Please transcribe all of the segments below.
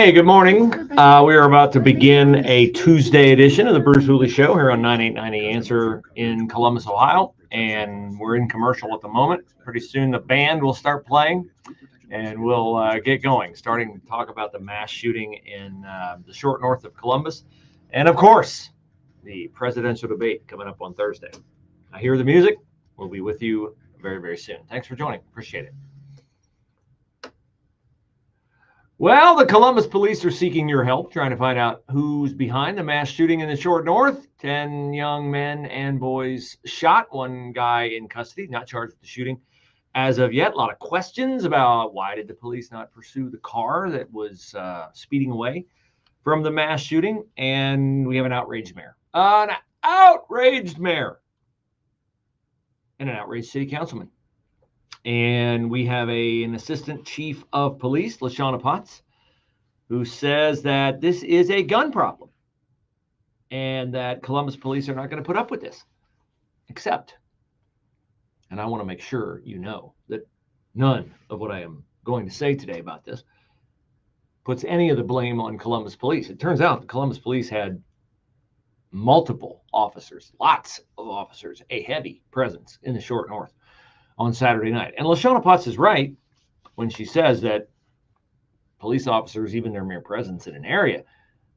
Hey, good morning. We are about to begin a Tuesday edition of the Bruce Hooley Show here on 9890 Answer in Columbus, Ohio. And we're in commercial at the moment. Pretty soon the band will start playing and we'll get going, starting to talk about the mass shooting in the short north of Columbus. And of course, the presidential debate coming up on Thursday. I hear the music. We'll be with you very, very soon. Thanks for joining. Appreciate it. Well, the Columbus police are seeking your help, trying to find out who's behind the mass shooting in the short north. 10 young men and boys shot, one guy in custody, not charged with the shooting as of yet. A lot of questions about why did the police not pursue the car that was speeding away from the mass shooting. And we have an outraged mayor. An outraged mayor. And an outraged city councilman. And we have an assistant chief of police, LaShanna, who says that this is a gun problem and that Columbus police are not going to put up with this. Except, and I want to make sure you know that none of what I am going to say today about this puts any of the blame on Columbus police. It turns out the Columbus police had multiple officers, lots of officers, a heavy presence in the short north on Saturday night. And LaShanna is right when she says that police officers, even their mere presence in an area,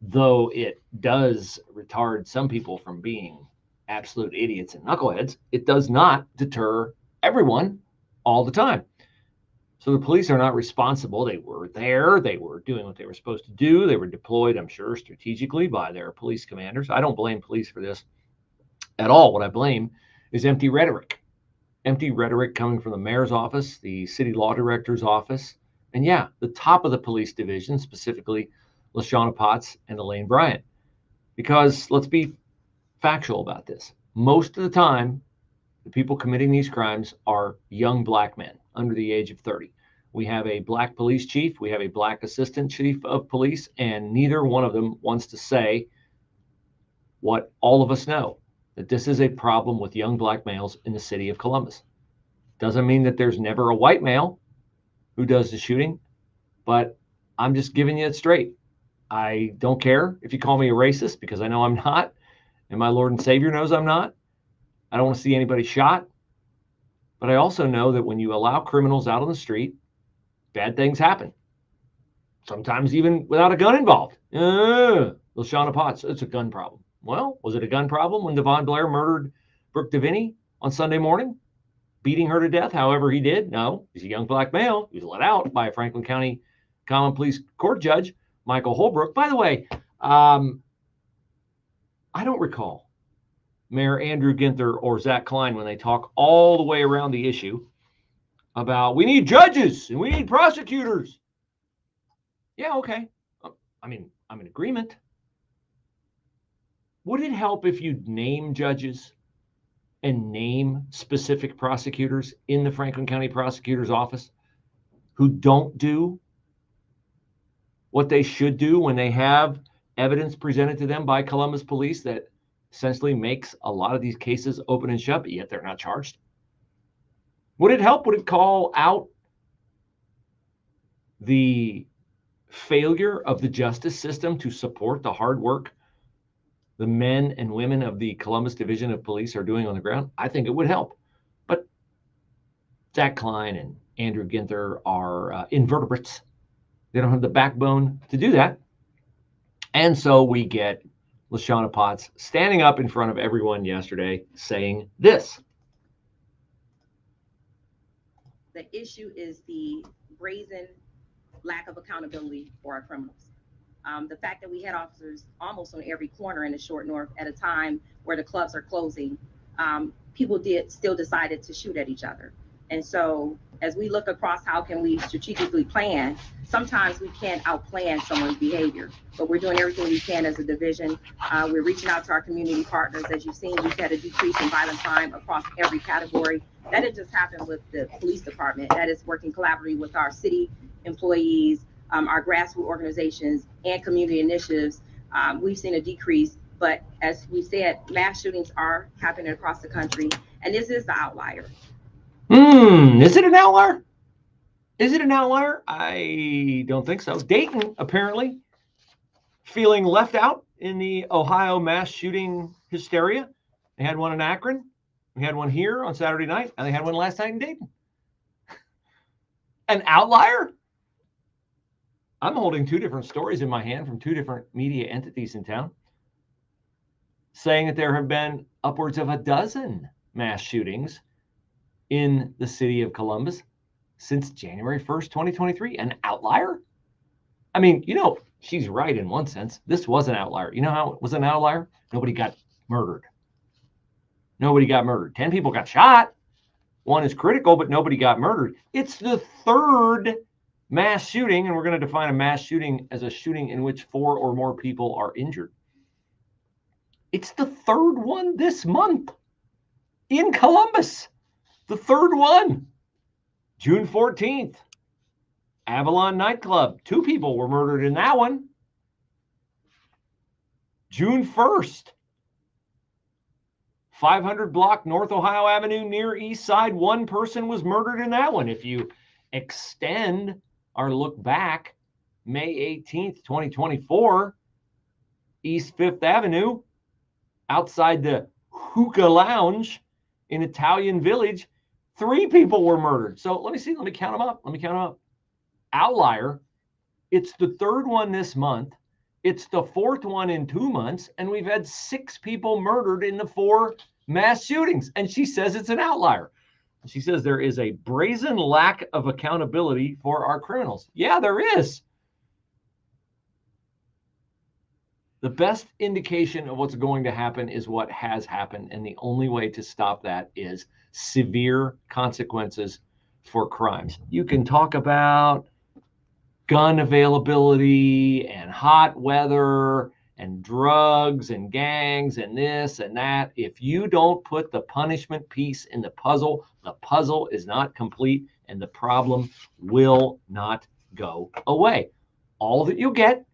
though it does retard some people from being absolute idiots and knuckleheads, it does not deter everyone all the time. So the police are not responsible. They were there. They were doing what they were supposed to do. They were deployed, I'm sure, strategically by their police commanders. I don't blame police for this at all. What I blame is empty rhetoric. Empty rhetoric coming from the mayor's office, the city law director's office, and yeah, the top of the police division, specifically LaShanna and Elaine Bryant. Because let's be factual about this. Most of the time, the people committing these crimes are young black men under the age of 30. We have a black police chief, we have a black assistant chief of police, and neither one of them wants to say what all of us know, that this is a problem with young black males in the city of Columbus. Doesn't mean that there's never a white male who does the shooting, but I'm just giving you it straight. I don't care if you call me a racist, because I know I'm not, and my Lord and Savior knows I'm not. I don't want to see anybody shot, but I also know that when you allow criminals out on the street, bad things happen. Sometimes even without a gun involved. LaShanna, it's a gun problem. Well, was it a gun problem when Devon Blair murdered Brooke DeVinny on Sunday morning, beating her to death however he did? No, he's a young black male. He was let out by a Franklin County Common Pleas Court Judge, Michael Holbrook. By the way, I don't recall Mayor Andrew Ginther or Zack Klein when they talk all the way around the issue about we need judges and we need prosecutors. Yeah, okay. I mean, I'm in agreement. Would it help if you name judges and name specific prosecutors in the Franklin County Prosecutor's Office who don't do what they should do when they have evidence presented to them by Columbus police that essentially makes a lot of these cases open and shut, but yet they're not charged? Would it help? Would it call out the failure of the justice system to support the hard work the men and women of the Columbus Division of Police are doing on the ground? I think it would help. But Zack Klein and Andrew Ginther are invertebrates. They don't have the backbone to do that. And so we get LaShanna standing up in front of everyone yesterday saying this. The issue is the brazen lack of accountability for our criminals. The fact that we had officers almost on every corner in the short north at a time where the clubs are closing, people still decided to shoot at each other. And so as we look across how can we strategically plan, sometimes we can't outplan someone's behavior, but we're doing everything we can as a division. We're reaching out to our community partners. As you've seen, we've had a decrease in violent crime across every category. That didn't just happen with the police department. That is working collaboratively with our city employees, our grassroots organizations, and community initiatives. We've seen a decrease, but as we said, mass shootings are happening across the country, and this is the outlier. Is it an outlier? Is it an outlier? I don't think so. Dayton, apparently, feeling left out in the Ohio mass shooting hysteria. They had one in Akron. We had one here on Saturday night, and they had one last night in Dayton. An outlier? I'm holding two different stories in my hand from two different media entities in town, saying that there have been upwards of a dozen mass shootings in the city of Columbus since January 1st, 2023. An outlier? I mean, she's right in one sense. This was an outlier. You know how it was an outlier? Nobody got murdered. Nobody got murdered. 10 people got shot. One is critical, but nobody got murdered. It's the third mass shooting, and we're going to define a mass shooting as a shooting in which 4 or more people are injured. It's the third one this month in Columbus. The third one. June 14th. Avalon nightclub. 2 people were murdered in that one. June 1st. 500 block North Ohio Avenue near East Side. 1 person was murdered in that one. If you extend our look back, May 18th, 2024, East 5th Avenue, outside the Hookah Lounge in Italian Village, 3 people were murdered. So let me see. Let me count them up. Outlier. It's the third one this month. It's the 4th one in 2 months. And we've had 6 people murdered in the 4 mass shootings. And she says it's an outlier. She says there is a brazen lack of accountability for our criminals. Yeah, there is. The best indication of what's going to happen is what has happened. And the only way to stop that is severe consequences for crimes. You can talk about gun availability and hot weather and drugs and gangs and this and that. If you don't put the punishment piece in the puzzle is not complete, and the problem will not go away. All that you'll get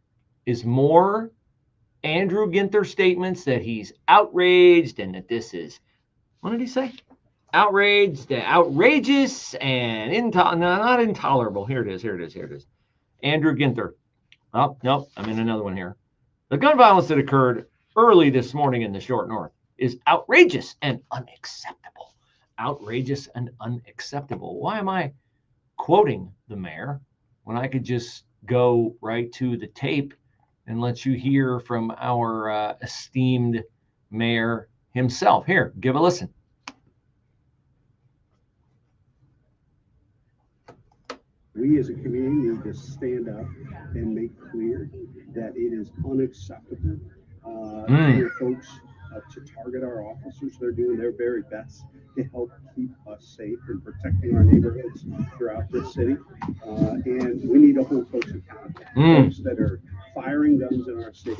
is more Andrew Ginther statements that he's outraged and that this is, what did he say? Outraged, outrageous, and not intolerable. Here it is. Andrew Ginther. Oh, nope, I'm in another one here. The gun violence that occurred early this morning in the Short North is outrageous and unacceptable. Outrageous and unacceptable. Why am I quoting the mayor when I could just go right to the tape and let you hear from our esteemed mayor himself? Here, give a listen. We as a community need to stand up and make clear that it is unacceptable for folks to target our officers. They're doing their very best to help keep us safe and protecting our neighborhoods throughout this city. And we need to hold folks accountable. Folks that are firing guns in our city.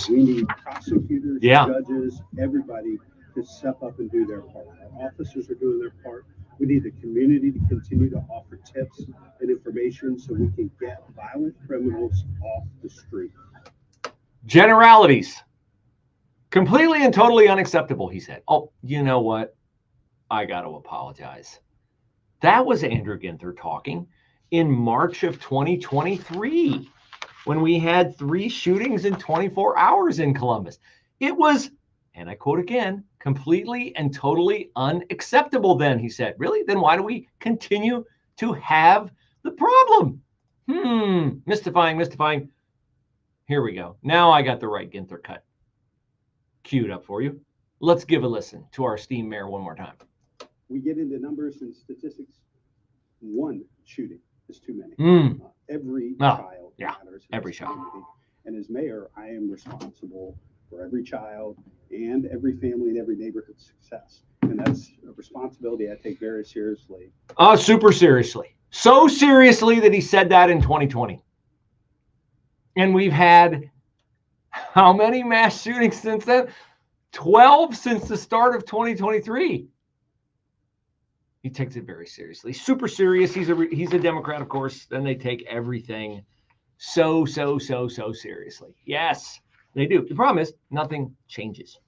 We need prosecutors, judges, everybody to step up and do their part. Our officers are doing their part. We need the community to continue to offer tips and information so we can get violent criminals off the street. Generalities. Completely and totally unacceptable, he said. Oh, you know what? I got to apologize. That was Andrew Ginther talking in March of 2023 when we had 3 shootings in 24 hours in Columbus. It was, and I quote again, completely and totally unacceptable then, he said. Really? Then why do we continue to have the problem? Mystifying. Here we go. Now I got the right Ginther cut queued up for you. Let's give a listen to our esteemed mayor one more time. We get into numbers and statistics. 1 shooting is too many. Every child matters. Every child. And as mayor, I am responsible for every child and every family and every neighborhood success. And that's a responsibility I take very seriously. Super seriously. So seriously that he said that in 2020. And we've had how many mass shootings since then? 12 since the start of 2023. He takes it very seriously. Super serious. He's a Democrat, of course. Then they take everything so seriously. Yes, they do. The problem is nothing changes.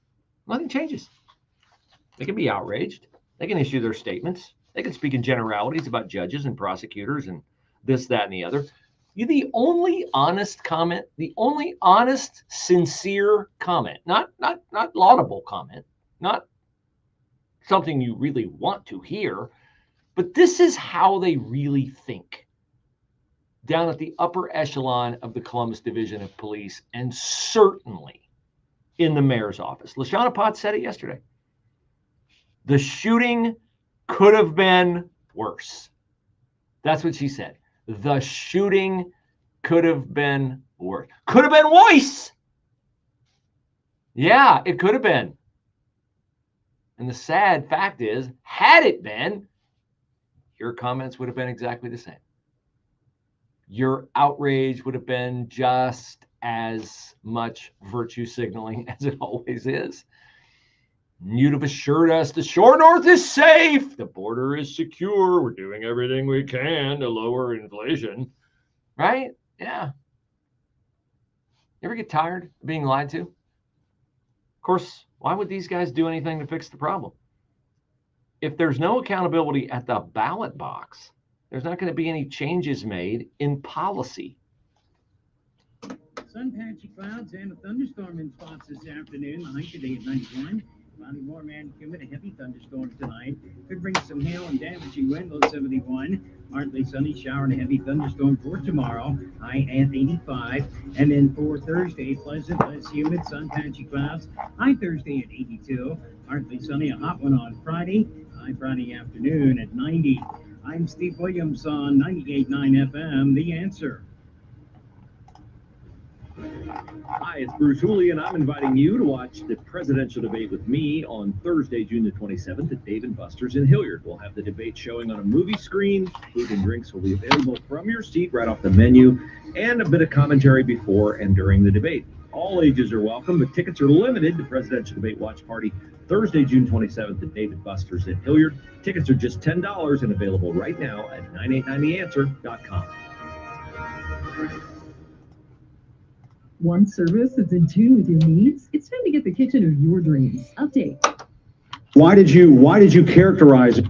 Nothing changes. They can be outraged. They can issue their statements. They can speak in generalities about judges and prosecutors and this, that, and the other. The only honest comment, the only honest, sincere comment, not laudable comment, not something you really want to hear, but this is how they really think down at the upper echelon of the Columbus Division of Police, and certainly in the mayor's office. LaShanna Potts said it yesterday. The shooting could have been worse. That's what she said. The shooting could have been worse. Could have been worse. Yeah, it could have been. And the sad fact is, had it been, your comments would have been exactly the same. Your outrage would have been just as much virtue signaling as it always is. You'd have assured us the shore north is safe, the border is secure, we're doing everything we can to lower inflation. Right? Yeah. You ever get tired of being lied to? Of course, why would these guys do anything to fix the problem? If there's no accountability at the ballot box, there's not going to be any changes made in policy. Sun patchy clouds and a thunderstorm in spots this afternoon. The high today at 91. Cloudy, warm and humid. A heavy thunderstorm tonight. Could bring some hail and damaging wind. Low 71. Partly sunny, shower and a heavy thunderstorm for tomorrow. High at 85. And then for Thursday, pleasant, less humid, sun patchy clouds. High Thursday at 82. Partly sunny, a hot one on Friday. High Friday afternoon at 90. I'm Steve Williams on 98.9 FM, The Answer. Hi, it's Bruce Hooley, and I'm inviting you to watch the presidential debate with me on Thursday, June the 27th at Dave & Buster's in Hilliard. We'll have the debate showing on a movie screen. Food and drinks will be available from your seat right off the menu, and a bit of commentary before and during the debate. All ages are welcome, but tickets are limited to Presidential Debate Watch Party Thursday, June 27th at Dave & Buster's in Hilliard. Tickets are just $10 and available right now at 989theanswer.com. Want service that's in tune with your needs? It's time to get the kitchen of your dreams. Update. Why did you characterize it?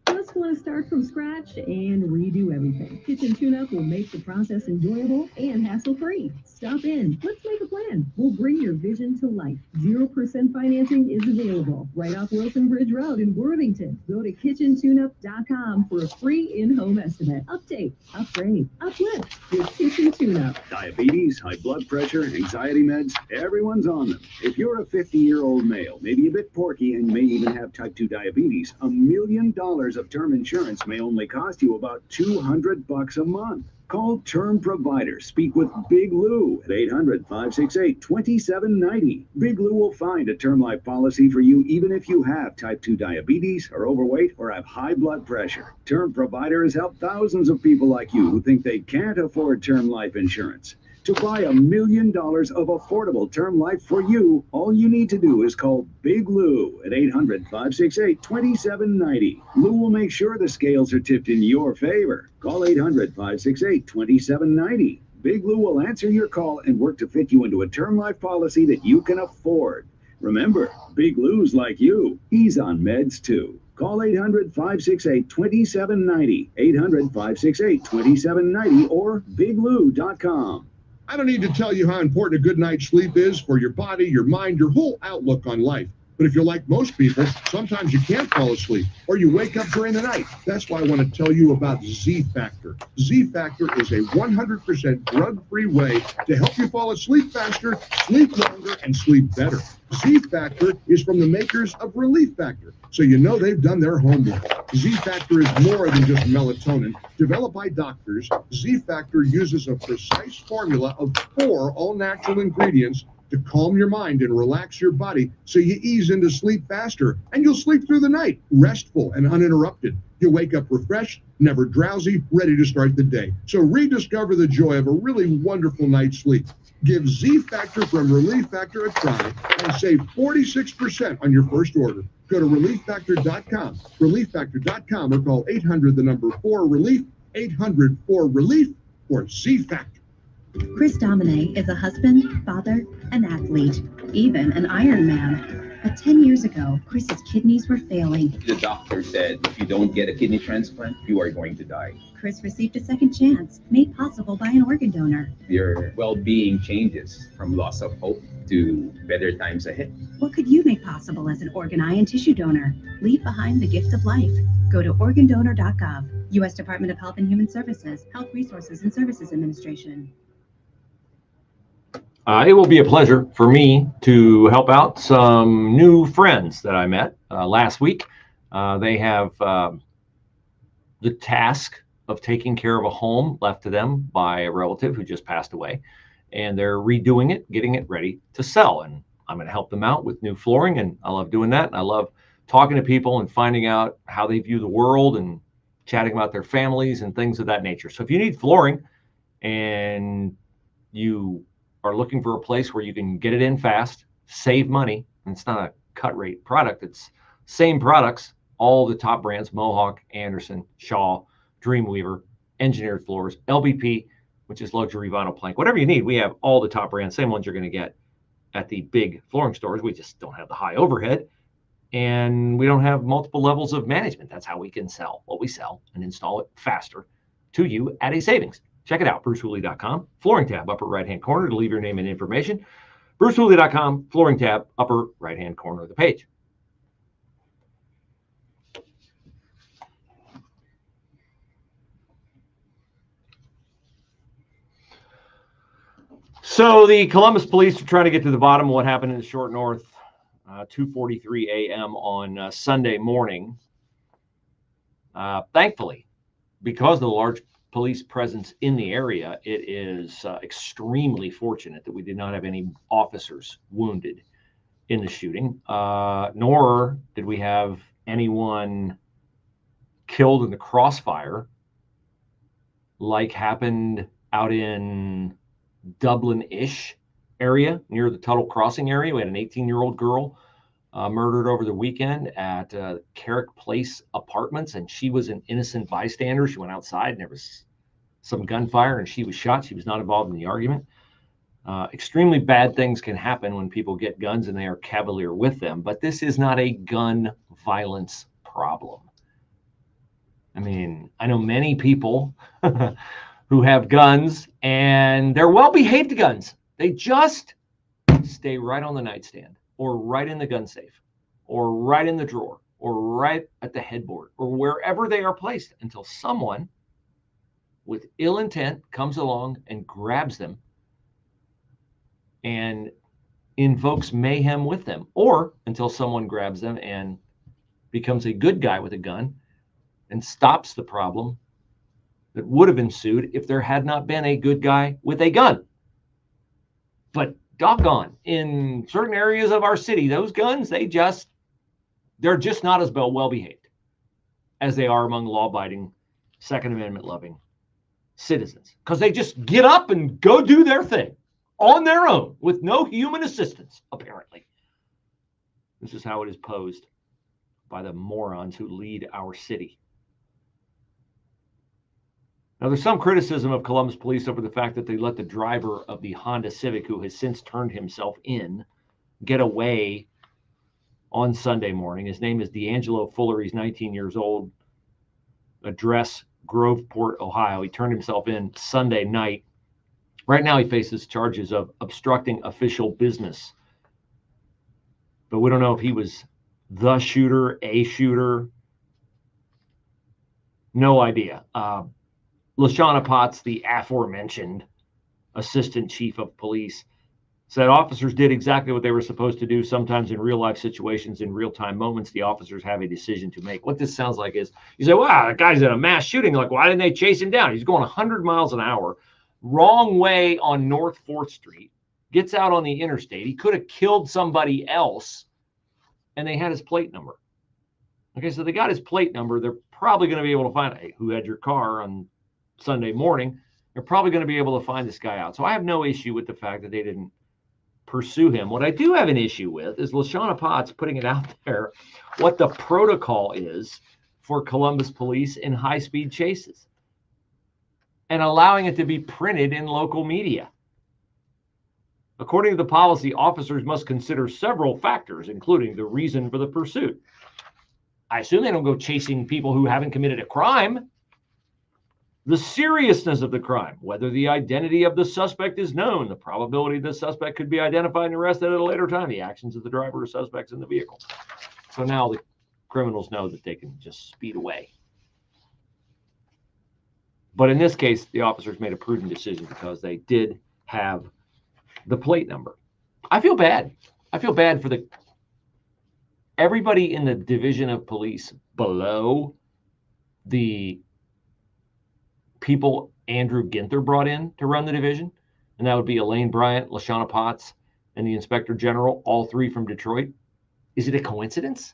Just want to start from scratch and redo everything. Kitchen tune-up will make the process enjoyable and hassle-free. Stop in. Let's make a plan. We'll bring your vision to life. 0% financing is available right off Wilson Bridge Road in Worthington. Go to kitchentune-up.com for a free in-home estimate. Update, upgrade, uplift with Kitchen Tune-Up. Diabetes, high blood pressure, anxiety meds, everyone's on them. If you're a 50-year-old male, maybe a bit porky, and may even have type 2 diabetes, $1 million of term insurance may only cost you about $200 a month. Call Term Provider. Speak with Big Lou at 800-568-2790. Big Lou will find a term life policy for you even if you have type 2 diabetes, are overweight, or have high blood pressure. Term Provider has helped thousands of people like you who think they can't afford term life insurance. To buy $1 million of affordable term life for you, all you need to do is call Big Lou at 800-568-2790. Lou will make sure the scales are tipped in your favor. Call 800-568-2790. Big Lou will answer your call and work to fit you into a term life policy that you can afford. Remember, Big Lou's like you. He's on meds too. Call 800-568-2790, 800-568-2790, or biglou.com. I don't need to tell you how important a good night's sleep is for your body, your mind, your whole outlook on life. But if you're like most people, sometimes you can't fall asleep or you wake up during the night. That's why I want to tell you about Z-Factor. Z-Factor is a 100% drug-free way to help you fall asleep faster, sleep longer, and sleep better. Z-Factor is from the makers of Relief Factor, so you know they've done their homework. Z-Factor is more than just melatonin. Developed by doctors, Z-Factor uses a precise formula of 4 all-natural ingredients to calm your mind and relax your body so you ease into sleep faster, and you'll sleep through the night, restful and uninterrupted. You'll wake up refreshed, never drowsy, ready to start the day. So rediscover the joy of a really wonderful night's sleep. Give Z-Factor from Relief Factor a try and save 46% on your first order. Go to ReliefFactor.com, ReliefFactor.com, or call 800-4-RELIEF, 800-4-RELIEF, or Z-Factor. Chris Domine is a husband, father, an athlete, even an Ironman. But 10 years ago, Chris's kidneys were failing. The doctor said if you don't get a kidney transplant, you are going to die. Chris received a second chance, made possible by an organ donor. Your well-being changes from loss of hope to better times ahead. What could you make possible as an organ, eye, and tissue donor? Leave behind the gift of life. Go to organdonor.gov. U.S. Department of Health and Human Services, Health Resources and Services Administration. It will be a pleasure for me to help out some new friends that I met last week. They have the task of taking care of a home left to them by a relative who just passed away, and they're redoing it, getting it ready to sell. And I'm going to help them out with new flooring, and I love doing that. And I love talking to people and finding out how they view the world and chatting about their families and things of that nature. So if you need flooring and you are looking for a place where you can get it in fast, save money, and it's not a cut rate product, it's same products, all the top brands, Mohawk, Anderson, Shaw, Dreamweaver, Engineered Floors, LBP, which is luxury vinyl plank, whatever you need. We have all the top brands, same ones you're going to get at the big flooring stores. We just don't have the high overhead, and we don't have multiple levels of management. That's how we can sell what we sell and install it faster to you at a savings. Check it out, BruceHooley.com, flooring tab, upper right-hand corner to leave your name and information. BruceHooley.com, flooring tab, upper right-hand corner of the page. So the Columbus police are trying to get to the bottom of what happened in the Short North, 2:43 a.m. on Sunday morning. Thankfully, because of the large police presence in the area, it is extremely fortunate that we did not have any officers wounded in the shooting, nor did we have anyone killed in the crossfire like happened out in Dublin-ish area near the Tuttle Crossing area. We had an 18-year-old girl murdered over the weekend at Carrick Place Apartments, and she was an innocent bystander. She went outside and there was some gunfire and she was shot. She was not involved in the argument. Extremely bad things can happen when people get guns and they are cavalier with them, but this is not a gun violence problem. I mean, I know many people who have guns and they're well-behaved guns. They just stay right on the nightstand or right in the gun safe or right in the drawer or right at the headboard or wherever they are placed until someone with ill intent comes along and grabs them and invokes mayhem with them, or until someone grabs them and becomes a good guy with a gun and stops the problem that would have ensued if there had not been a good guy with a gun. But doggone, in certain areas of our city, those guns, they're just not as well behaved as they are among law-abiding, Second Amendment loving citizens, because they just get up and go do their thing on their own with no human assistance, apparently. This is how it is posed by the morons who lead our city. Now, there's some criticism of Columbus police over the fact that they let the driver of the Honda Civic, who has since turned himself in, get away on Sunday morning. His name is D'Angelo Fuller. He's 19 years old. Address Groveport, Ohio. He turned himself in Sunday night. Right now, he faces charges of obstructing official business. But we don't know if he was the shooter, a shooter. No idea. LaShanna Potts, the aforementioned assistant chief of police, said officers did exactly what they were supposed to do. Sometimes in real life situations, in real time moments, the officers have a decision to make. What this sounds like is, you say, wow, that guy's in a mass shooting. Like, why didn't they chase him down? He's going 100 miles an hour, wrong way on North 4th Street, gets out on the interstate. He could have killed somebody else, and they had his plate number. Okay, so they got his plate number. They're probably going to be able to find, hey, who had your car on Sunday morning? They're probably going to be able to find this guy out. So I have no issue with the fact that they didn't pursue him. What I do have an issue with is LaShanna Potts putting it out there what the protocol is for Columbus police in high-speed chases and allowing it to be printed in local media. According to the policy, officers must consider several factors, including the reason for the pursuit. I assume they don't go chasing people who haven't committed a crime. The seriousness of the crime, whether the identity of the suspect is known, the probability the suspect could be identified and arrested at a later time, the actions of the driver or suspects in the vehicle. So now the criminals know that they can just speed away. But in this case, the officers made a prudent decision because they did have the plate number. I feel bad. I feel bad for everybody in the division of police below the people Andrew Ginther brought in to run the division. And that would be Elaine Bryant, LaShanna Potts, and the Inspector General, all three from Detroit. Is it a coincidence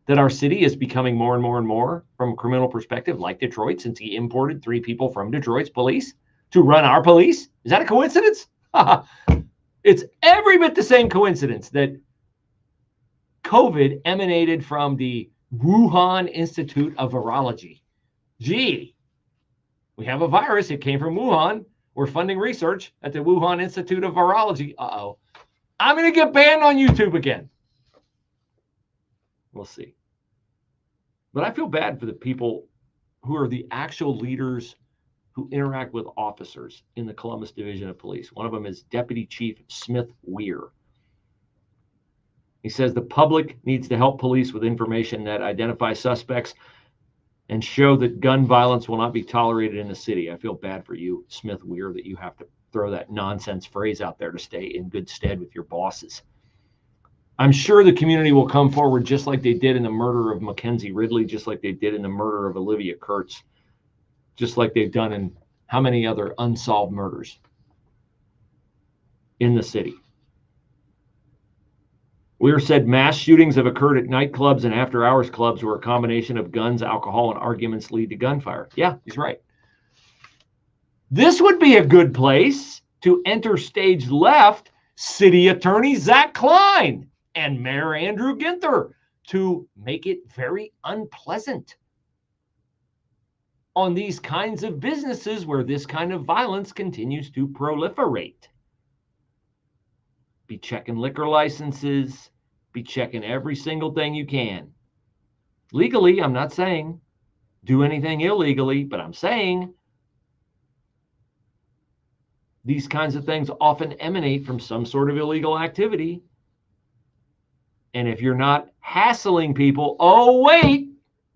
that our city is becoming more and more and more, from a criminal perspective, like Detroit, since he imported 3 people from Detroit's police to run our police? Is that a coincidence? It's every bit the same coincidence that COVID emanated from the Wuhan Institute of Virology. Gee, we have a virus. It came from Wuhan. We're funding research at the Wuhan Institute of Virology. Uh-oh. I'm going to get banned on YouTube again. We'll see. But I feel bad for the people who are the actual leaders who interact with officers in the Columbus Division of Police. One of them is Deputy Chief Smith Weir. He says the public needs to help police with information that identifies suspects and show that gun violence will not be tolerated in the city. I feel bad for you, Smith Weir, that you have to throw that nonsense phrase out there to stay in good stead with your bosses. I'm sure the community will come forward just like they did in the murder of Mackenzie Ridley, just like they did in the murder of Olivia Kurtz, just like they've done in how many other unsolved murders in the city. Weir said mass shootings have occurred at nightclubs and after-hours clubs where a combination of guns, alcohol, and arguments lead to gunfire. Yeah, he's right. This would be a good place to enter stage left City Attorney Zack Klein and Mayor Andrew Ginther to make it very unpleasant on these kinds of businesses where this kind of violence continues to proliferate. Be checking liquor licenses, be checking every single thing you can. Legally, I'm not saying do anything illegally, but I'm saying these kinds of things often emanate from some sort of illegal activity. And if you're not hassling people, oh, wait,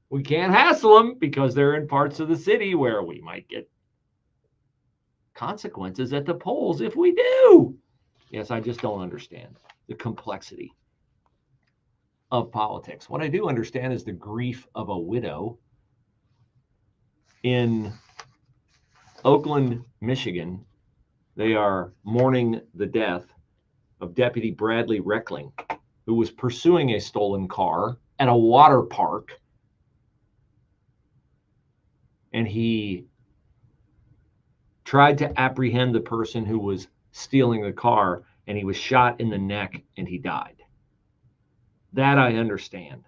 we can't hassle them because they're in parts of the city where we might get consequences at the polls if we do. Yes, I just don't understand the complexity of politics. What I do understand is the grief of a widow in Oakland, Michigan. They are mourning the death of Deputy Bradley Reckling, who was pursuing a stolen car at a water park. And he tried to apprehend the person who was stealing the car, and he was shot in the neck and he died. That I understand.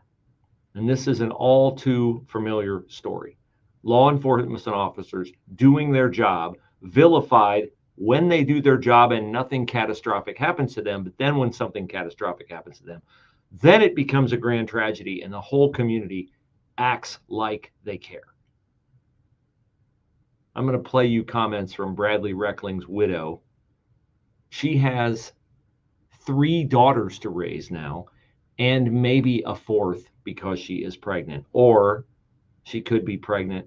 And this is an all too familiar story. Law enforcement officers doing their job, vilified when they do their job and nothing catastrophic happens to them. But then when something catastrophic happens to them, then it becomes a grand tragedy and the whole community acts like they care. I'm going to play you comments from Bradley Reckling's widow. She has 3 daughters to raise now, and maybe a 4th because she is pregnant, or she could be pregnant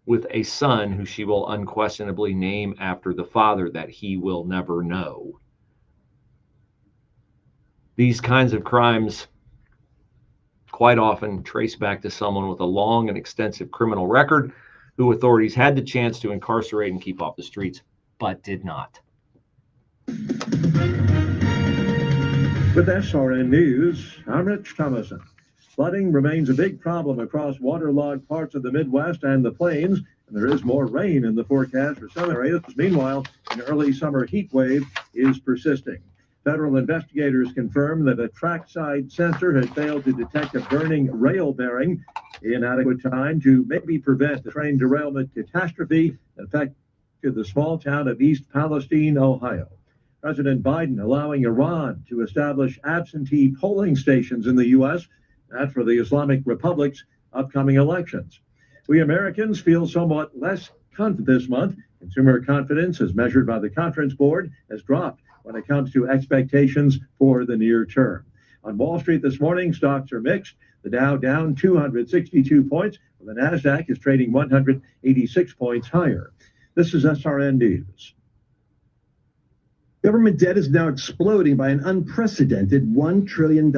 with a son who she will unquestionably name after the father that he will never know. These kinds of crimes quite often trace back to someone with a long and extensive criminal record who authorities had the chance to incarcerate and keep off the streets, but did not. With SRN News, I'm Rich Thomason. Flooding remains a big problem across waterlogged parts of the Midwest and the Plains, and there is more rain in the forecast for some areas. Meanwhile, an early summer heat wave is persisting. Federal investigators confirm that a trackside sensor has failed to detect a burning rail bearing in adequate time to maybe prevent the train derailment catastrophe. In fact, to the small town of East Palestine, Ohio. President Biden allowing Iran to establish absentee polling stations in the U.S. That's for the Islamic Republic's upcoming elections. We Americans feel somewhat less confident this month. Consumer confidence, as measured by the Conference Board, has dropped when it comes to expectations for the near term. On Wall Street this morning, stocks are mixed. The Dow down 262 points, while the NASDAQ is trading 186 points higher. This is SRN News. Government debt is now exploding by an unprecedented $1 trillion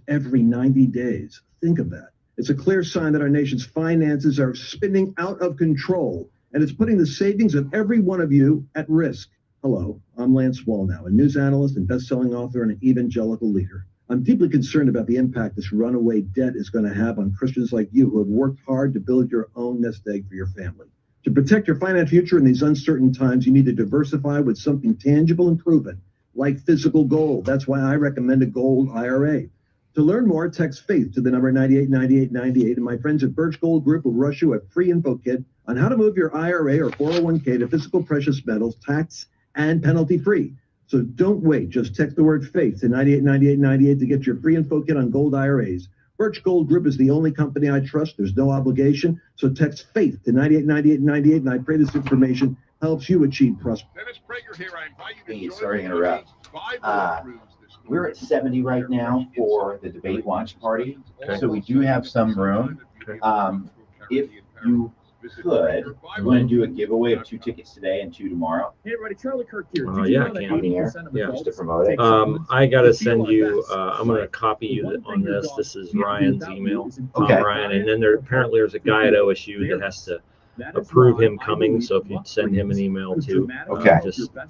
every 90 days. Think of that. It's a clear sign that our nation's finances are spinning out of control, and it's putting the savings of every one of you at risk. Hello, I'm Lance Wallnow, a news analyst and best-selling author and an evangelical leader. I'm deeply concerned about the impact this runaway debt is going to have on Christians like you who have worked hard to build your own nest egg for your family. To protect your financial future in these uncertain times, you need to diversify with something tangible and proven, like physical gold. That's why I recommend a gold IRA. To learn more, text FAITH to the number 989898, and my friends at Birch Gold Group will rush you a free info kit on how to move your IRA or 401k to physical precious metals, tax and penalty free. So don't wait. Just text the word FAITH to 989898 to get your free info kit on gold IRAs. Birch Gold Group is the only company I trust. There's no obligation. So text FAITH to 989898, and I pray this information helps you achieve prosperity. Sorry to interrupt. We're at 70 right now for the debate watch party. So we do have some room. If you could, we're going to do a giveaway of 2 tickets today and 2 tomorrow. Hey everybody, Charlie Kirk here. Yeah, I can. Yeah, just to promote it. I got to send you, I'm going to copy you on this. This is Ryan's email, Okay. Ryan. And then apparently there's a guy at OSU that has to approve him coming. So if you'd send him an email too, Okay. just whatever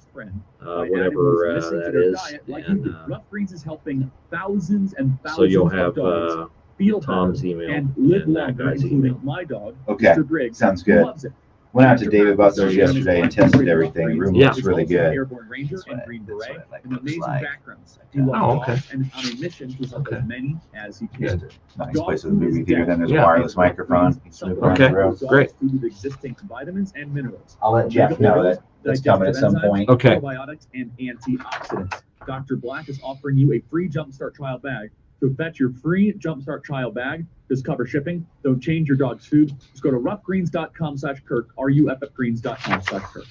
that is. And Rough Greens is helping thousands and thousands so you'll of have dogs feel Tom's better email and live and that longer, guy's including email. my dog, Okay, Mr. Briggs, sounds who good. loves it. Went out to David Buster's yesterday and tested everything. The room Yeah. looks really good. Airborne Ranger That's what and I- Green that's what Beret, I like and what it looks amazing like. backgrounds. He loves Oh, okay. dogs and on a mission to help as many as he can. Just a nice Dog place with a food is movie theater. Then there's a Yeah. wireless microphone. You can snoop around Okay. the room. Dogs great. food with existing vitamins and minerals. I'll let Jeff know that that's coming at some point. Okay. Probiotics and antioxidants. Dr. Black is offering you a free Jumpstart trial bag. To fetch your free Jumpstart trial bag, just cover shipping. Don't change your dog's food. Just go to roughgreens.com/Kirk, ruffgreens.com/Kirk.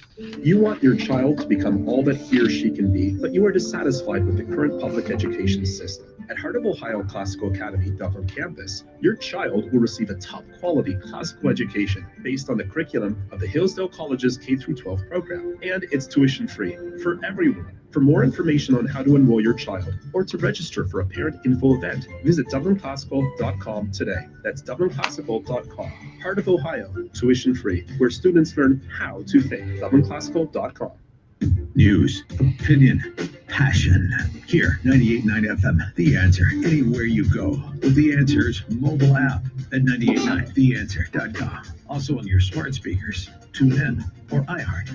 You want your child to become all that he or she can be, but you are dissatisfied with the current public education system. At Heart of Ohio Classical Academy Dublin campus, your child will receive a top quality classical education based on the curriculum of the Hillsdale College's K-12 program, and it's tuition free for everyone. For more information on how to enroll your child or to register for a parent info event, visit dublinclassical.com today. That's dublinclassical.com. Heart of Ohio, tuition free, where students learn how to think. dublinclassical.com. News, opinion, passion. Here, 98.9 FM, The Answer, anywhere you go. With The Answer's mobile app at 98.9theanswer.com. Also on your smart speakers, TuneIn, or iHeart.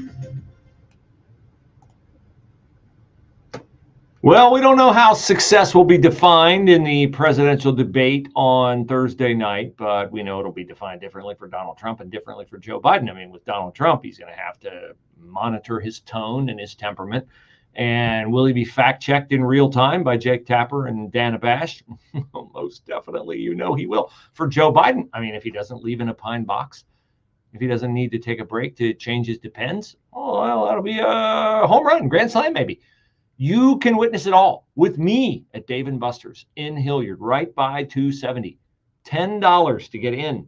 Well, we don't know how success will be defined in the presidential debate on Thursday night, but we know it'll be defined differently for Donald Trump and differently for Joe Biden. I mean, with Donald Trump, he's going to have to monitor his tone and his temperament. And will he be fact-checked in real time by Jake Tapper and Dana Bash? Most definitely, you know he will. For Joe Biden, I mean, if he doesn't leave in a pine box, if he doesn't need to take a break to change his Depends, oh, well, that'll be a home run, grand slam maybe. You can witness it all with me at Dave & Buster's in Hilliard, right by 270. $10 to get in.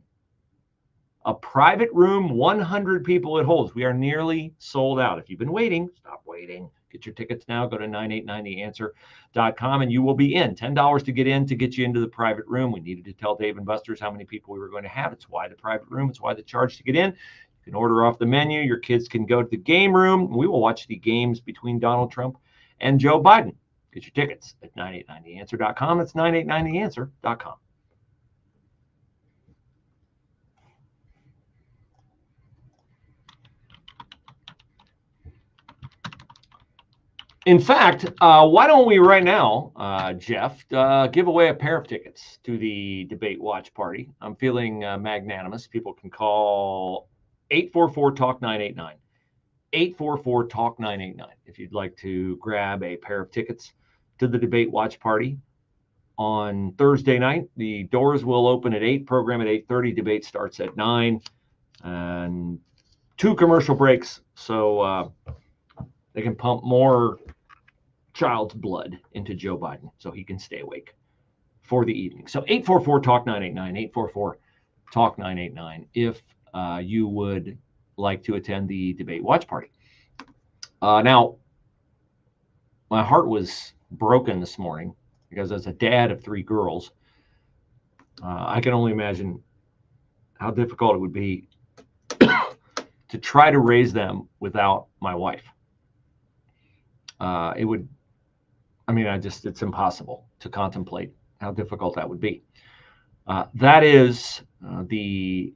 A private room, 100 people it holds. We are nearly sold out. If you've been waiting, stop waiting. Get your tickets now. Go to 989theanswer.com and you will be in. $10 to get in to get you into the private room. We needed to tell Dave & Buster's how many people we were going to have. It's why the private room. It's why the charge to get in. You can order off the menu. Your kids can go to the game room. We will watch the games between Donald Trump and Joe Biden. Get your tickets at 989theanswer.com. It's 989theanswer.com. In fact, why don't we right now, Jeff, give away a pair of tickets to the debate watch party. I'm feeling magnanimous. People can call 844-TALK-989. 844-TALK-989 if you'd like to grab a pair of tickets to the debate watch party on Thursday night. The doors will open at 8, program at 8:30, debate starts at 9, and 2 commercial breaks so they can pump more child's blood into Joe Biden so he can stay awake for the evening. So 844-TALK-989, 844-TALK-989 if you would like to attend the debate watch party. Now, my heart was broken this morning because as a dad of 3 girls, I can only imagine how difficult it would be to try to raise them without my wife. It's impossible to contemplate how difficult that would be. That is the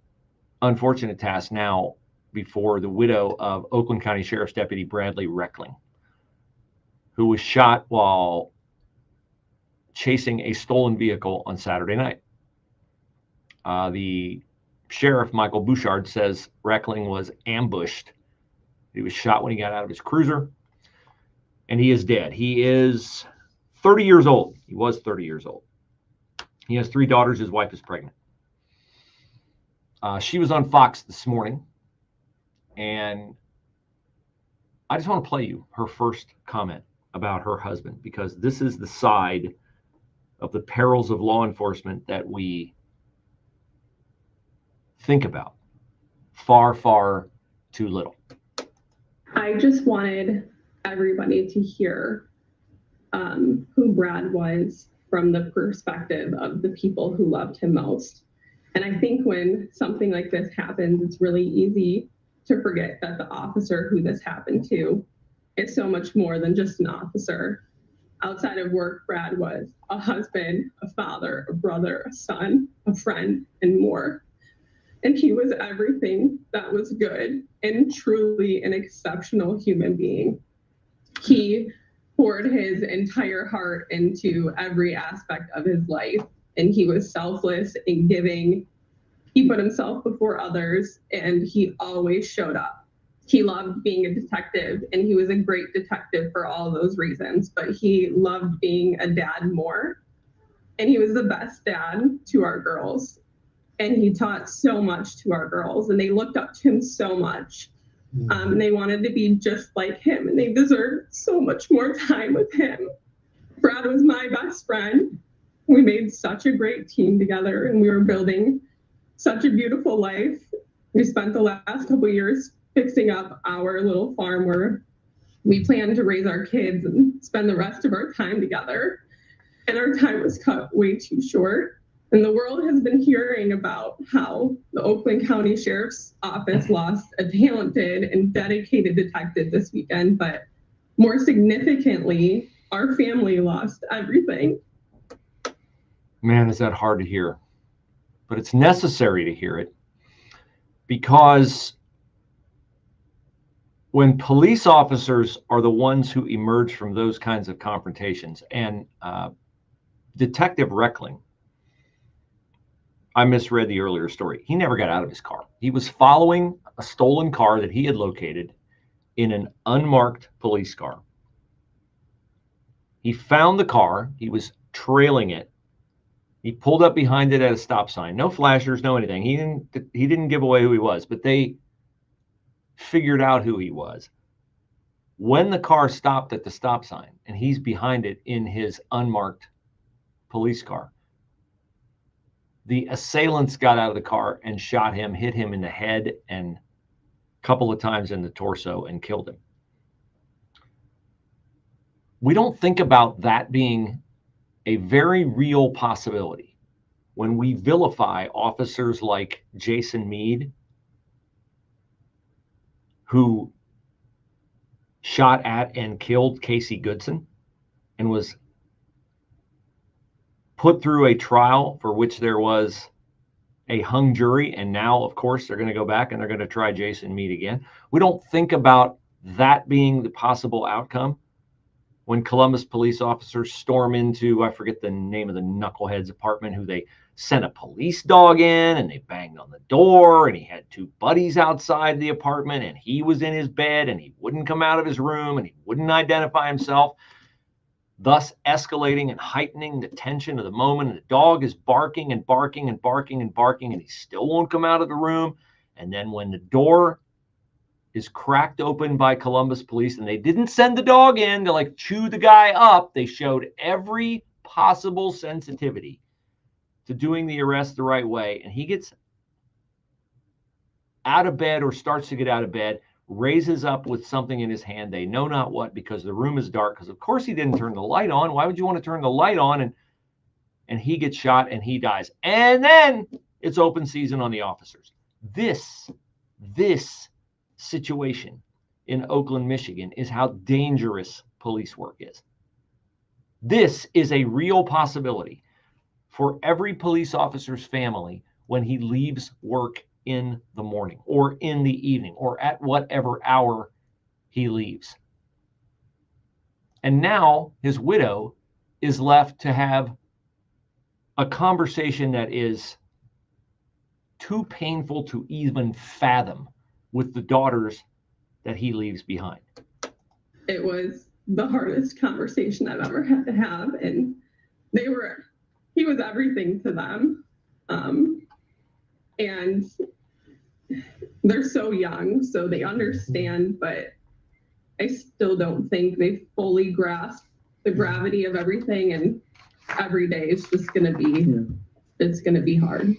unfortunate task now before the widow of Oakland County Sheriff's Deputy Bradley Reckling, who was shot while chasing a stolen vehicle on Saturday night. The sheriff, Michael Bouchard, says Reckling was ambushed. He was shot when he got out of his cruiser, and he is dead. He is 30 years old. He was 30 years old. He has 3 daughters. His wife is pregnant. She was on Fox this morning, and I just want to play you her first comment about her husband, because this is the side of the perils of law enforcement that we think about far, far too little. I just wanted everybody to hear who Brad was from the perspective of the people who loved him most. And I think when something like this happens, it's really easy to forget that the officer who this happened to is so much more than just an officer. Outside of work, Brad was a husband, a father, a brother, a son, a friend, and more. And he was everything that was good and truly an exceptional human being. He poured his entire heart into every aspect of his life, and he was selfless in giving. He put himself before others, and he always showed up. He loved being a detective, and he was a great detective for all those reasons, but he loved being a dad more. And he was the best dad to our girls. And he taught so much to our girls, and they looked up to him so much. And they wanted to be just like him, and they deserved so much more time with him. Brad was my best friend. We made such a great team together, and we were building such a beautiful life. We spent the last couple of years fixing up our little farm where we planned to raise our kids and spend the rest of our time together. And our time was cut way too short. And the world has been hearing about how the Oakland County Sheriff's Office lost a talented and dedicated detective this weekend, but more significantly, our family lost everything. Man, is that hard to hear. But it's necessary to hear it, because when police officers are the ones who emerge from those kinds of confrontations, and Detective Reckling, I misread the earlier story. He never got out of his car. He was following a stolen car that he had located in an unmarked police car. He found the car. He was trailing it. He pulled up behind it at a stop sign. No flashers, no anything. He didn't give away who he was, but they figured out who he was. When the car stopped at the stop sign and he's behind it in his unmarked police car, the assailants got out of the car and shot him, hit him in the head and a couple of times in the torso and killed him. We don't think about that being a very real possibility when we vilify officers like Jason Meade, who shot at and killed Casey Goodson and was put through a trial for which there was a hung jury. And now, of course, they're going to go back and they're going to try Jason Meade again. We don't think about that being the possible outcome when Columbus police officers storm into, I forget the name of the knucklehead's apartment, who they sent a police dog in, and they banged on the door, and he had two buddies outside the apartment, and he was in his bed, and he wouldn't come out of his room, and he wouldn't identify himself, thus escalating and heightening the tension of the moment. And the dog is barking and barking and barking and barking, and he still won't come out of the room. And then when the door is cracked open by Columbus police, and they didn't send the dog in to like chew the guy up, they showed every possible sensitivity to doing the arrest the right way. And he gets out of bed, or starts to get out of bed, raises up with something in his hand. They know not what, because the room is dark, because of course he didn't turn the light on. Why would you want to turn the light on? And he gets shot and he dies. And then it's open season on the officers. This situation in Oakland, Michigan is how dangerous police work is. This is a real possibility for every police officer's family when he leaves work in the morning or in the evening or at whatever hour he leaves. And now his widow is left to have a conversation that is too painful to even fathom with the daughters that he leaves behind. It was the hardest conversation I've ever had to have, and he was everything to them. And they're so young, so they understand, but I still don't think they fully grasp the gravity of everything, and every day is just going to be, it's going to be hard.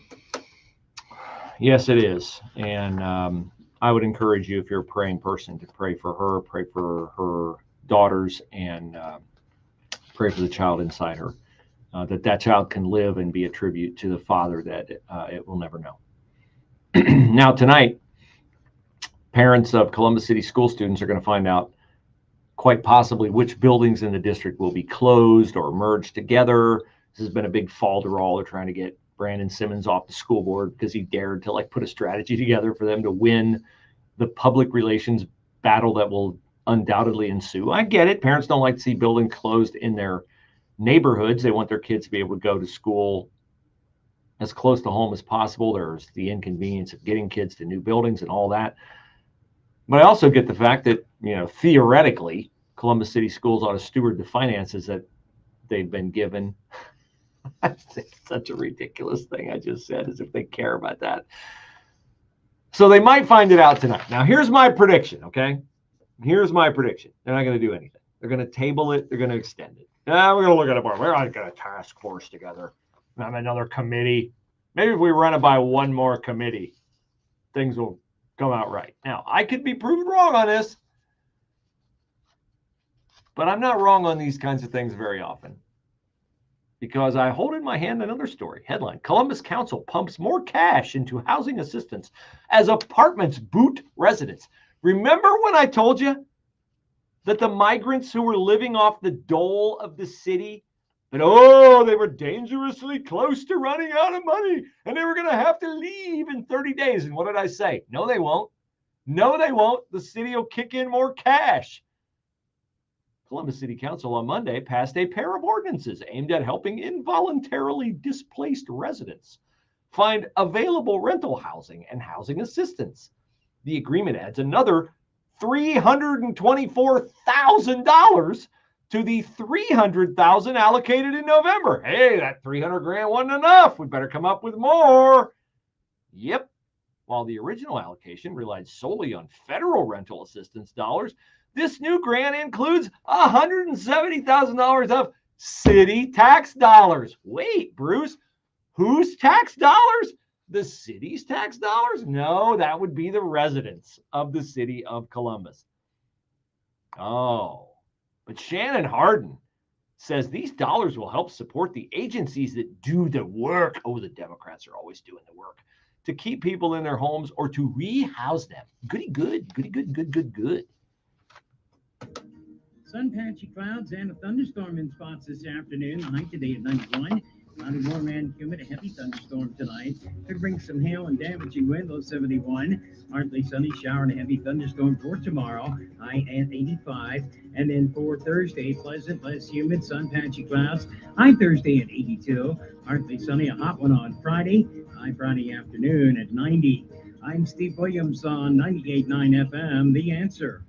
Yes, it is. And I would encourage you, if you're a praying person, to pray for her daughters, and pray for the child inside her, that child can live and be a tribute to the father that it will never know. Now, tonight, parents of Columbus City school students are going to find out quite possibly which buildings in the district will be closed or merged together. This has been a big falderall. They're trying to get Brandon Simmons off the school board because he dared to put a strategy together for them to win the public relations battle that will undoubtedly ensue. I get it. Parents don't like to see buildings closed in their neighborhoods. They want their kids to be able to go to school as close to home as possible. There's the inconvenience of getting kids to new buildings and all that. But I also get the fact that, theoretically, Columbus City schools ought to steward the finances that they've been given. I think it's such a ridiculous thing I just said, as if they care about that. So they might find it out tonight. Now, here's my prediction, okay? Here's my prediction. They're not going to do anything. They're going to table it. They're going to extend it. We're going to look at it more. We're not going to task force together. Not another committee. Maybe if we run it by one more committee, things will come out right. Now, I could be proven wrong on this, but I'm not wrong on these kinds of things very often, because I hold in my hand another story. Headline: Columbus Council pumps more cash into housing assistance as apartments boot residents. Remember when I told you that the migrants who were living off the dole of the city, that, they were dangerously close to running out of money and they were going to have to leave in 30 days. And what did I say? No, they won't. No, they won't. The city will kick in more cash. Columbus City Council on Monday passed a pair of ordinances aimed at helping involuntarily displaced residents find available rental housing and housing assistance. The agreement adds another $324,000 to the $300,000 allocated in November. Hey, that $300,000 wasn't enough. We better come up with more. Yep. While the original allocation relied solely on federal rental assistance dollars, this new grant includes $170,000 of city tax dollars. Wait, Bruce, whose tax dollars? The city's tax dollars? No, that would be the residents of the city of Columbus. Oh. But Shannon Hardin says these dollars will help support the agencies that do the work. Oh, the Democrats are always doing the work to keep people in their homes or to rehouse them. Goody good, goody good, good, good, good. Sun patchy clouds and a thunderstorm in spots this afternoon. The high today at 91. Cloudy, warm, and humid. A heavy thunderstorm tonight. Could bring some hail and damaging wind, low 71. Partly sunny, shower and a heavy thunderstorm for tomorrow, high at 85. And then for Thursday, pleasant, less humid, sun, patchy clouds. High Thursday at 82. Partly sunny, a hot one on Friday. High Friday afternoon at 90. I'm Steve Williams on 98.9 FM, The Answer.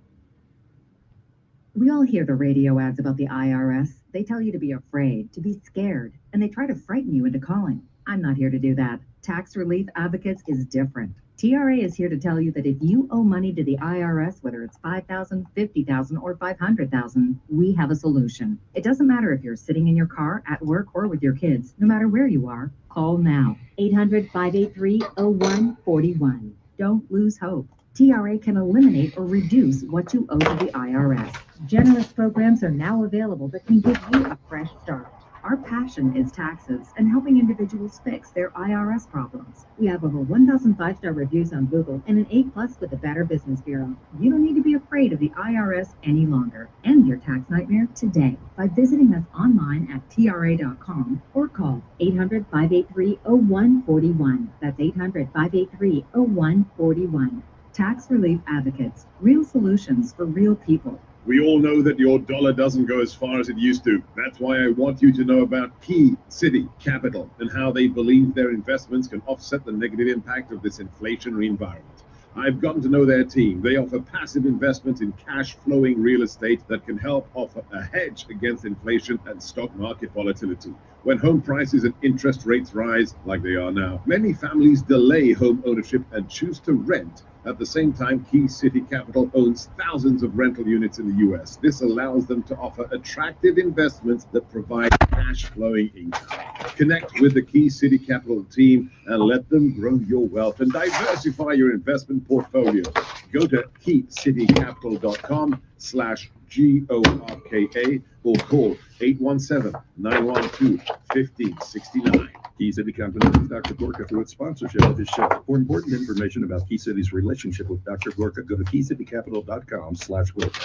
We all hear the radio ads about the IRS. They tell you to be afraid, to be scared, and they try to frighten you into calling. I'm not here to do that. Tax Relief Advocates is different. TRA is here to tell you that if you owe money to the IRS, whether it's $5,000, $50,000, or $500,000, we have a solution. It doesn't matter if you're sitting in your car, at work, or with your kids. No matter where you are, call now. 800-583-0141. Don't lose hope. TRA can eliminate or reduce what you owe to the IRS. Generous programs are now available that can give you a fresh start. Our passion is taxes and helping individuals fix their IRS problems. We have over 1,000 5-star reviews on Google and an A+ with the Better Business Bureau. You don't need to be afraid of the IRS any longer. End your tax nightmare today by visiting us online at tra.com or call 800-583-0141. That's 800-583-0141. Tax Relief Advocates. Real solutions for real people. We all know that your dollar doesn't go as far as it used to. That's why I want you to know about Key City Capital and how they believe their investments can offset the negative impact of this inflationary environment. I've gotten to know their team. They offer passive investments in cash-flowing real estate that can help offer a hedge against inflation and stock market volatility. When home prices and interest rates rise like they are now, many families delay home ownership and choose to rent. At the same time, Key City Capital owns thousands of rental units in the U.S. This allows them to offer attractive investments that provide cash-flowing income. Connect with the Key City Capital team and let them grow your wealth and diversify your investment portfolio. Go to keycitycapital.com/GORKA or call 817-912-1569. Key City compliments Dr. Gorka through its sponsorship of his show. For important information about Key City's relationship with Dr. Gorka, go to keycitycapital.com/Gorka.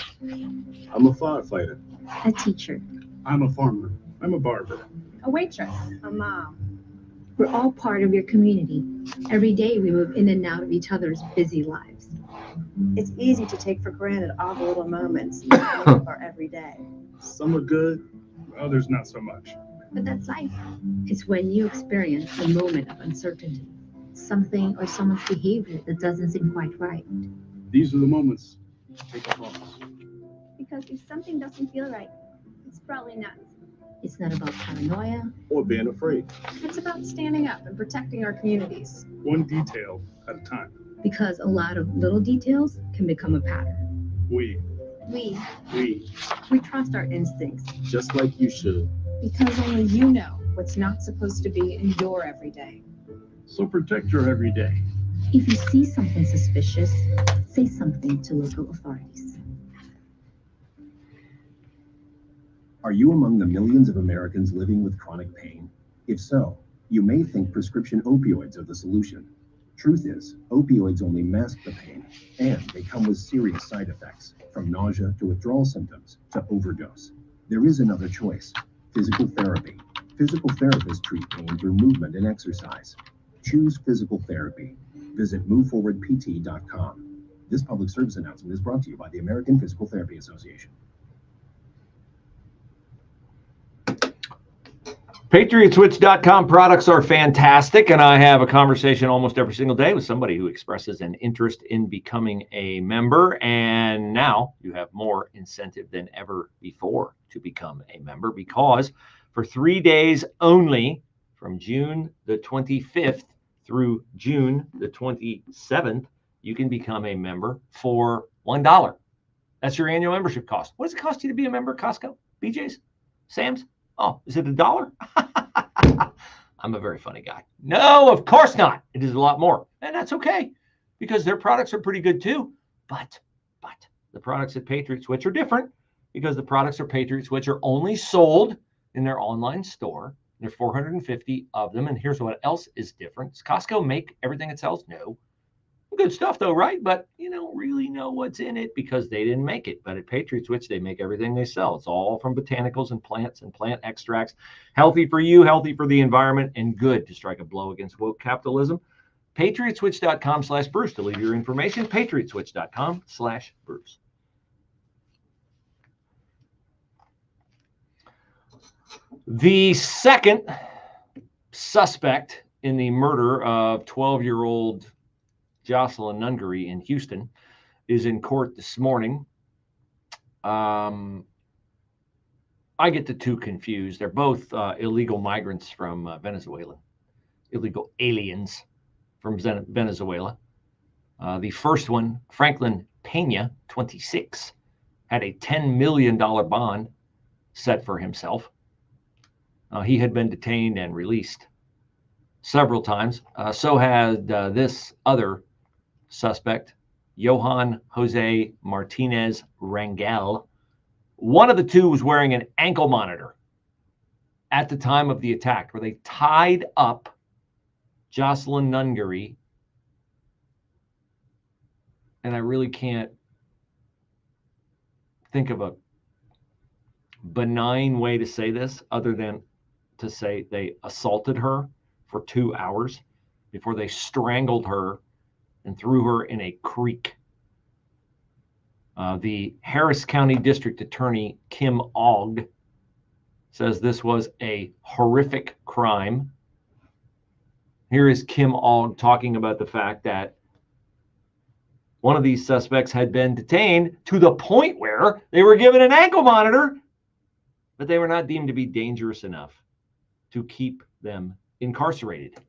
I'm a firefighter. A teacher. I'm a farmer. I'm a barber. A waitress. A mom. We're all part of your community. Every day we move in and out of each other's busy lives. It's easy to take for granted all the little moments of our everyday. Some are good, others not so much. But that's life. It's when you experience a moment of uncertainty, something or someone's behavior that doesn't seem quite right. These are the moments. Take a pause. Because if something doesn't feel right, it's probably not. It's not about paranoia or being afraid. It's about standing up and protecting our communities. One detail at a time. Because a lot of little details can become a pattern. We trust our instincts. Just like you should. Because only you know what's not supposed to be in your everyday. So protect your everyday. If you see something suspicious, say something to local authorities. Are you among the millions of Americans living with chronic pain? If so, you may think prescription opioids are the solution. Truth is, opioids only mask the pain, and they come with serious side effects, from nausea to withdrawal symptoms to overdose. There is another choice: physical therapy. Physical therapists treat pain through movement and exercise. Choose physical therapy. Visit moveforwardpt.com. This public service announcement is brought to you by the American Physical Therapy Association. PatriotSwitch.com products are fantastic, and I have a conversation almost every single day with somebody who expresses an interest in becoming a member, and now you have more incentive than ever before to become a member, because for 3 days only, from June the 25th through June the 27th, you can become a member for $1. That's your annual membership cost. What does it cost you to be a member at Costco, BJ's, Sam's? Oh, is it $1? I'm a very funny guy. No, of course not. It is a lot more. And that's okay, because their products are pretty good too. But the products at Patriot Switch are different, because the products at Patriot Switch are only sold in their online store. There are 450 of them. And here's what else is different. Does Costco make everything it sells? No. Good stuff though, right? But you don't really know what's in it because they didn't make it. But at Patriot Switch, they make everything they sell. It's all from botanicals and plant extracts. Healthy for you, healthy for the environment, and good to strike a blow against woke capitalism. PatriotSwitch.com/Bruce to leave your information. PatriotSwitch.com/Bruce. The second suspect in the murder of 12-year-old Jocelyn Nungery in Houston is in court this morning. I get the two confused. They're both illegal migrants from Venezuela, illegal aliens from Venezuela. The first one, Franklin Pena, 26, had a $10 million bond set for himself. He had been detained and released several times. So had this other suspect, Johan Jose Martinez Rangel. One of the two was wearing an ankle monitor at the time of the attack, where they tied up Jocelyn Nungery. And I really can't think of a benign way to say this other than to say they assaulted her for 2 hours before they strangled her and threw her in a creek. The Harris County District Attorney, Kim Ogg, says this was a horrific crime. Here is Kim Ogg talking about the fact that one of these suspects had been detained to the point where they were given an ankle monitor, but they were not deemed to be dangerous enough to keep them incarcerated.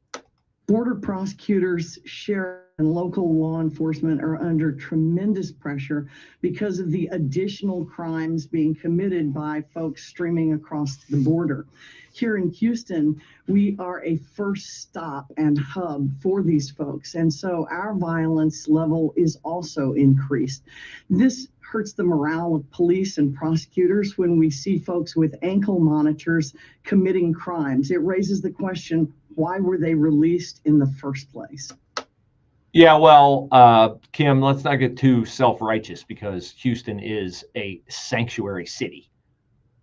Border prosecutors, sheriff, and local law enforcement are under tremendous pressure because of the additional crimes being committed by folks streaming across the border. Here in Houston, we are a first stop and hub for these folks, and so our violence level is also increased. This hurts the morale of police and prosecutors when we see folks with ankle monitors committing crimes. It raises the question, why were they released in the first place? Yeah, well, Kim, let's not get too self-righteous because Houston is a sanctuary city.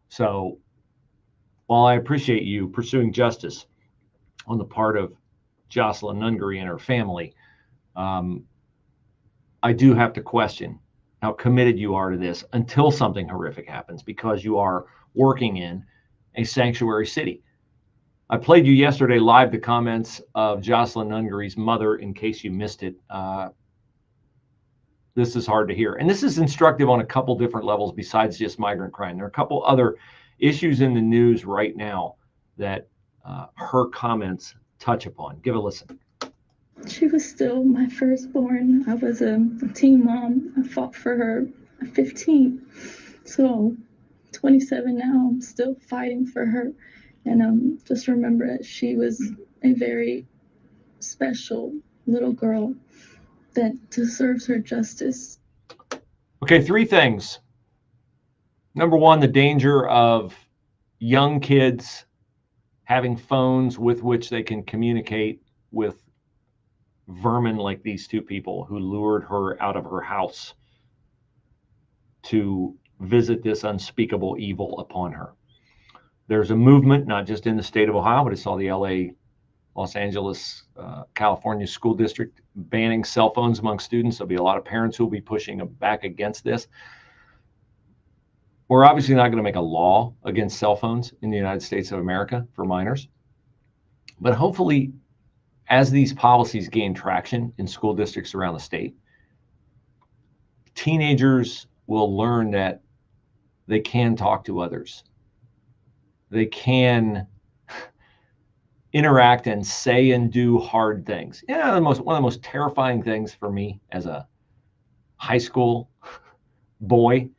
So while I appreciate you pursuing justice on the part of Jocelyn Nungery and her family, I do have to question how committed you are to this until something horrific happens, because you are working in a sanctuary city. I played you yesterday live the comments of Jocelyn Nungery's mother in case you missed it. This is hard to hear. And this is instructive on a couple different levels besides just migrant crime. There are a couple other issues in the news right now that her comments touch upon. Give a listen. She was still my firstborn. I was a teen mom. I fought for her at 15. So 27 now, I'm still fighting for her. And just remember that she was a very special little girl that deserves her justice. Okay, three things. Number one, the danger of young kids having phones with which they can communicate with vermin like these two people who lured her out of her house to visit this unspeakable evil upon her. There's a movement, not just in the state of Ohio, but I saw the LA, Los Angeles, California school district banning cell phones among students. There'll be a lot of parents who will be pushing back against this. We're obviously not going to make a law against cell phones in the United States of America for minors. But hopefully, as these policies gain traction in school districts around the state, teenagers will learn that they can talk to others. They can interact and say and do hard things. Yeah, one of the most terrifying things for me as a high school boy,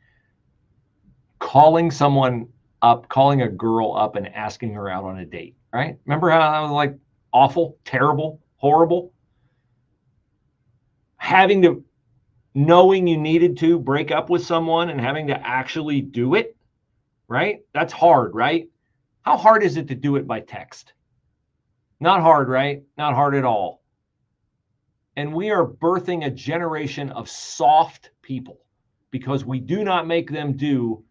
calling someone up, calling a girl up and asking her out on a date, right? Remember how that was like awful, terrible, horrible? Knowing you needed to break up with someone and having to actually do it, right? That's hard, right? How hard is it to do it by text? Not hard, right? Not hard at all. And we are birthing a generation of soft people because we do not make them do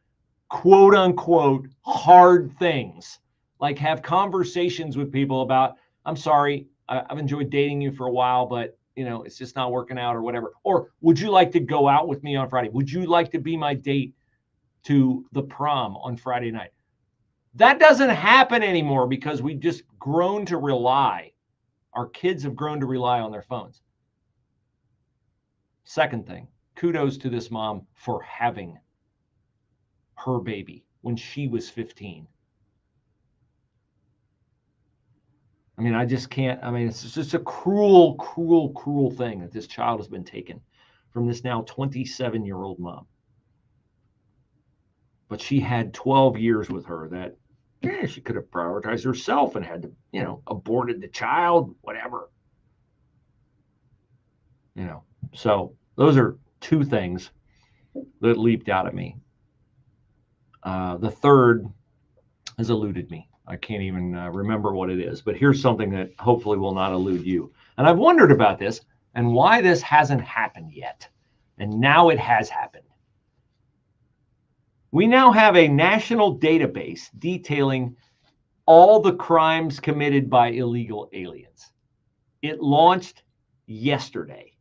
quote unquote hard things, like have conversations with people about, I'm sorry, I've enjoyed dating you for a while, but it's just not working out or whatever. Or would you like to go out with me on Friday? Would you like to be my date to the prom on Friday night? That doesn't happen anymore because we've just grown to rely. Our kids have grown to rely on their phones. Second thing, kudos to this mom for having her baby when she was 15. I mean, I just can't. I mean, it's just a cruel, cruel, cruel thing that this child has been taken from this now 27-year-old mom. But she had 12 years with her that she could have prioritized herself and had to, aborted the child, whatever. So those are two things that leaped out at me. The third has eluded me. I can't even remember what it is, but here's something that hopefully will not elude you. And I've wondered about this and why this hasn't happened yet. And now it has happened. We now have a national database detailing all the crimes committed by illegal aliens. It launched yesterday.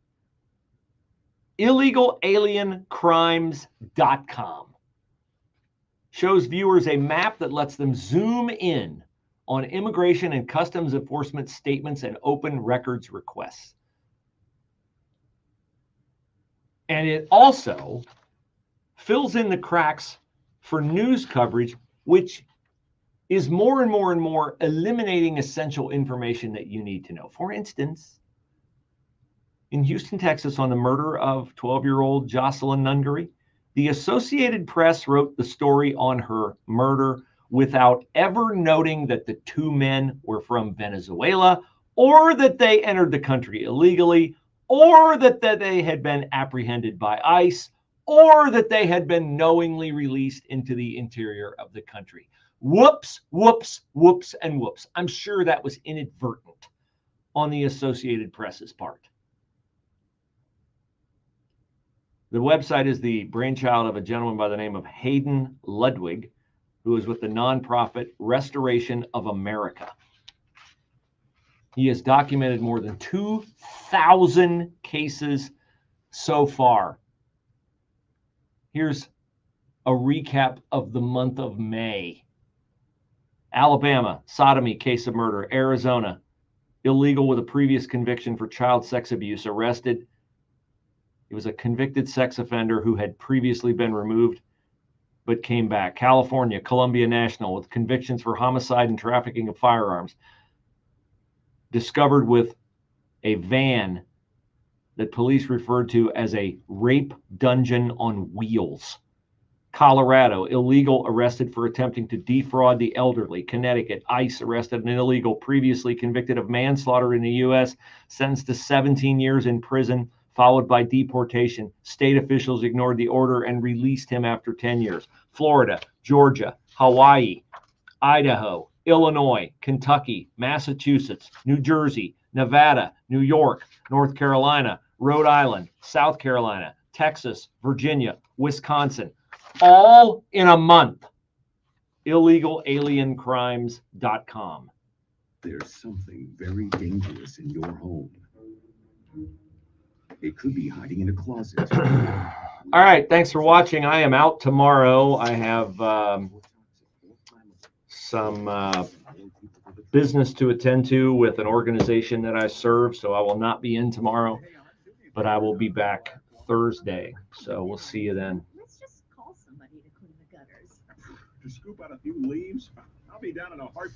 IllegalialienCrimes.com shows viewers a map that lets them zoom in on immigration and customs enforcement statements and open records requests. And it also fills in the cracks for news coverage, which is more and more and more eliminating essential information that you need to know. For instance, in Houston, Texas, on the murder of 12-year-old Jocelyn Nungery, the Associated Press wrote the story on her murder without ever noting that the two men were from Venezuela, or that they entered the country illegally, or that they had been apprehended by ICE, or that they had been knowingly released into the interior of the country. Whoops, whoops, whoops, and whoops. I'm sure that was inadvertent on the Associated Press's part. The website is the brainchild of a gentleman by the name of Hayden Ludwig, who is with the nonprofit Restoration of America. He has documented more than 2,000 cases so far. Here's a recap of the month of May. Alabama, sodomy, case of murder. Arizona, illegal with a previous conviction for child sex abuse, arrested. He was a convicted sex offender who had previously been removed but came back. California, Columbia National, with convictions for homicide and trafficking of firearms, discovered with a van that police referred to as a rape dungeon on wheels. Colorado, illegal, arrested for attempting to defraud the elderly. Connecticut, ICE arrested an illegal previously convicted of manslaughter in the U.S., sentenced to 17 years in prison, followed by deportation. State officials ignored the order and released him after 10 years. Florida, Georgia, Hawaii, Idaho, Illinois, Kentucky, Massachusetts, New Jersey, Nevada, New York, North Carolina, Rhode Island, South Carolina, Texas, Virginia, Wisconsin, all in a month. IllegalialienCrimes.com. There's something very dangerous in your home. It could be hiding in a closet. All right, thanks for watching. I am out tomorrow. I have some business to attend to with an organization that I serve, so I will not be in tomorrow, but I will be back Thursday. So we'll see you then. Let's just call somebody to clean the gutters. To scoop out a few leaves, I'll be down in a heartbeat.